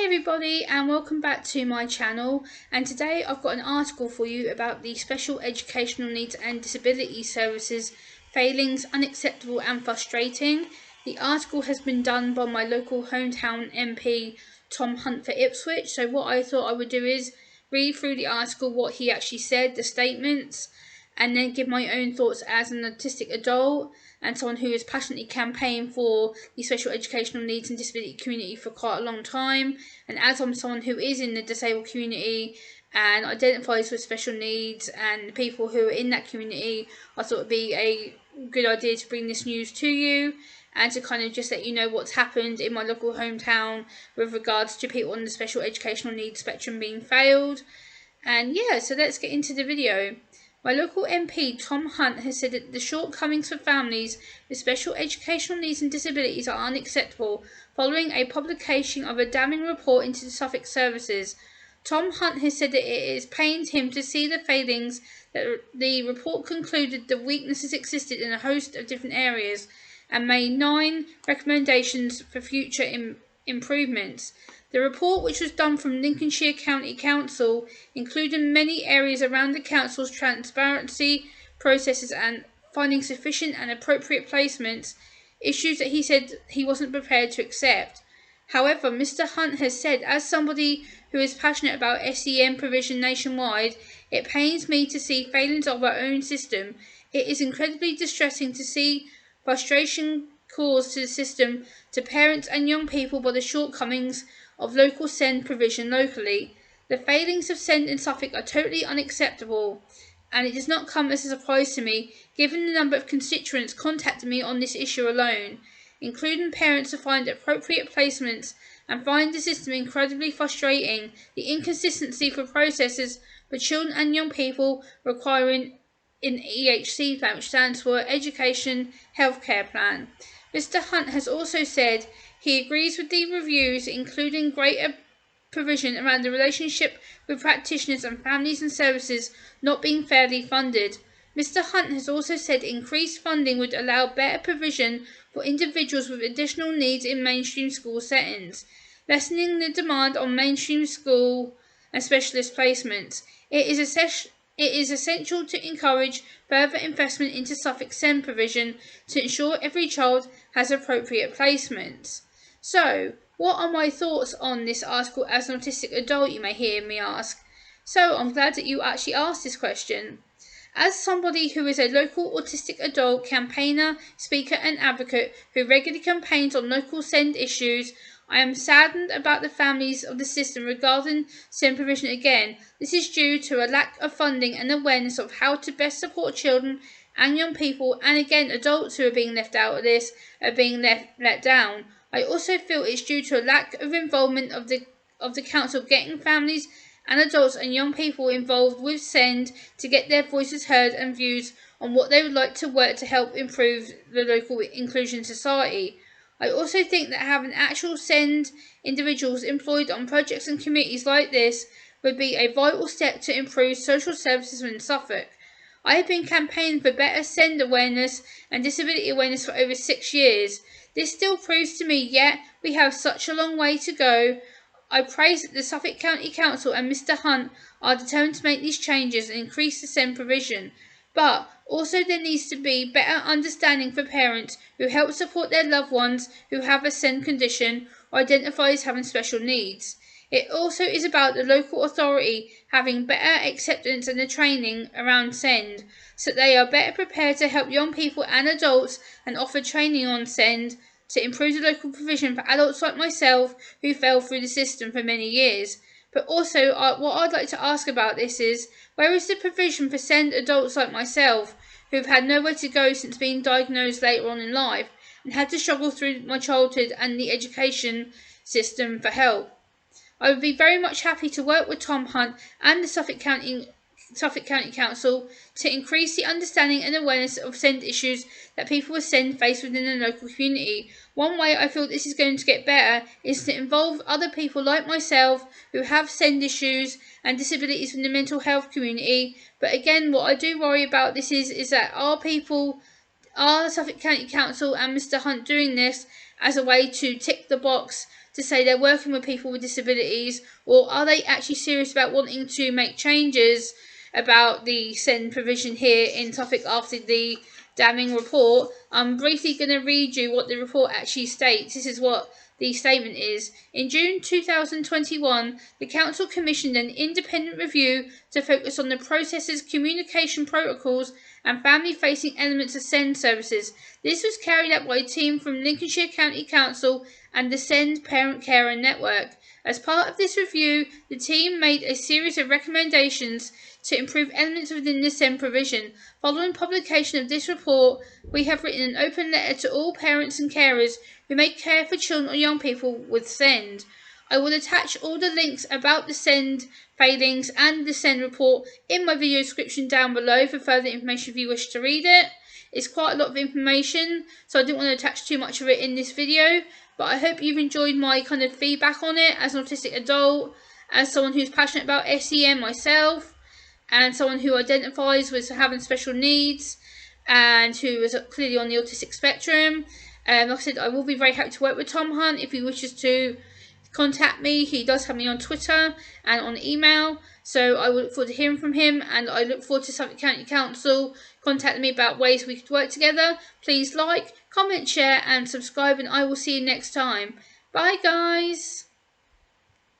everybody, and welcome back to my channel. And today I've got an article for you about the Special Educational Needs and Disability Services failings, unacceptable and frustrating. The article has been done by my local hometown MP Tom Hunt for Ipswich. So what I thought I would do is read through the article, what he actually said, the statements, and then give my own thoughts as an autistic adult and someone who has passionately campaigned for the special educational needs and disability community for quite a long time. And as I'm someone who is in the disabled community and identifies with special needs and people who are in that community, I thought it would be a good idea to bring this news to you and to kind of just let you know what's happened in my local hometown with regards to people on the special educational needs spectrum being failed. And yeah, so let's get into the video. My local MP, Tom Hunt, has said that the shortcomings for families with special educational needs and disabilities are unacceptable following a publication of a damning report into the Suffolk services. Tom Hunt has said that it pains him to see the failings, that the report concluded the weaknesses existed in a host of different areas and made 9 recommendations for future improvements. The report, which was done from Lincolnshire County Council, included many areas around the council's transparency processes and finding sufficient and appropriate placements, issues that he said he wasn't prepared to accept. However, Mr. Hunt has said, as somebody who is passionate about SEN provision nationwide, it pains me to see failings of our own system. It is incredibly distressing to see frustration caused to the system, to parents and young people by the shortcomings of local SEND provision locally. The failings of SEND in Suffolk are totally unacceptable, and it does not come as a surprise to me, given the number of constituents contacting me on this issue alone, including parents to find appropriate placements, and find the system incredibly frustrating. The inconsistency for processes for children and young people requiring an EHC plan, which stands for Education Healthcare Plan. Mr. Hunt has also said he agrees with the reviews, including greater provision around the relationship with practitioners and families and services not being fairly funded. Mr. Hunt has also said increased funding would allow better provision for individuals with additional needs in mainstream school settings, lessening the demand on mainstream school and specialist placements. It is essential to encourage further investment into Suffolk SEND provision to ensure every child has appropriate placements. So, what are my thoughts on this article as an autistic adult, you may hear me ask? So, I'm glad that you actually asked this question. As somebody who is a local autistic adult campaigner, speaker and advocate who regularly campaigns on local SEND issues, I am saddened about the families of the system regarding SEND provision again. This is due to a lack of funding and awareness of how to best support children and young people, and again adults who are being left out of this are being let down. I also feel it's due to a lack of involvement of the council getting families and adults and young people involved with SEND to get their voices heard and views on what they would like to work to help improve the local inclusion society. I also think that having actual SEND individuals employed on projects and committees like this would be a vital step to improve social services in Suffolk. I have been campaigning for better SEND awareness and disability awareness for over 6 years. This still proves to me yet we have such a long way to go. I praise that the Suffolk County Council and Mr. Hunt are determined to make these changes and increase the SEND provision. But also there needs to be better understanding for parents who help support their loved ones who have a SEND condition or identify as having special needs. It also is about the local authority having better acceptance and the training around SEND, so that they are better prepared to help young people and adults and offer training on SEND to improve the local provision for adults like myself who fell through the system for many years. But also, what I'd like to ask about this is, where is the provision for SEND adults like myself who have had nowhere to go since being diagnosed later on in life and had to struggle through my childhood and the education system for help? I would be very much happy to work with Tom Hunt and the Suffolk County Council to increase the understanding and awareness of SEND issues that people with SEND face within the local community. One way I feel this is going to get better is to involve other people like myself who have SEND issues and disabilities in the mental health community. But again, what I do worry about this is that are the Suffolk County Council and Mr. Hunt doing this as a way to tick the box to say they're working with people with disabilities, or are they actually serious about wanting to make changes about the SEND provision here in Suffolk after the damning report? I'm briefly going to read you what the report actually states. This is what the statement is. In June 2021, the Council commissioned an independent review to focus on the processes, communication protocols and family-facing elements of SEND services. This was carried out by a team from Lincolnshire County Council and the SEND Parent Carer Network. As part of this review, the team made a series of recommendations to improve elements within the SEND provision. Following publication of this report, we have written an open letter to all parents and carers who may care for children or young people with SEND. I will attach all the links about the SEND failings and the SEND report in my video description down below for further information if you wish to read it. It's quite a lot of information, so I didn't want to attach too much of it in this video, but I hope you've enjoyed my kind of feedback on it as an autistic adult, as someone who's passionate about SEN myself, and someone who identifies with having special needs and who is clearly on the autistic spectrum. Like I said, I will be very happy to work with Tom Hunt if he wishes to contact me. He does have me on Twitter and on email, so I look forward to hearing from him, and I look forward to Suffolk County Council contacting me about ways we could work together. Please like, comment, share and subscribe, and I will see you next time. Bye guys!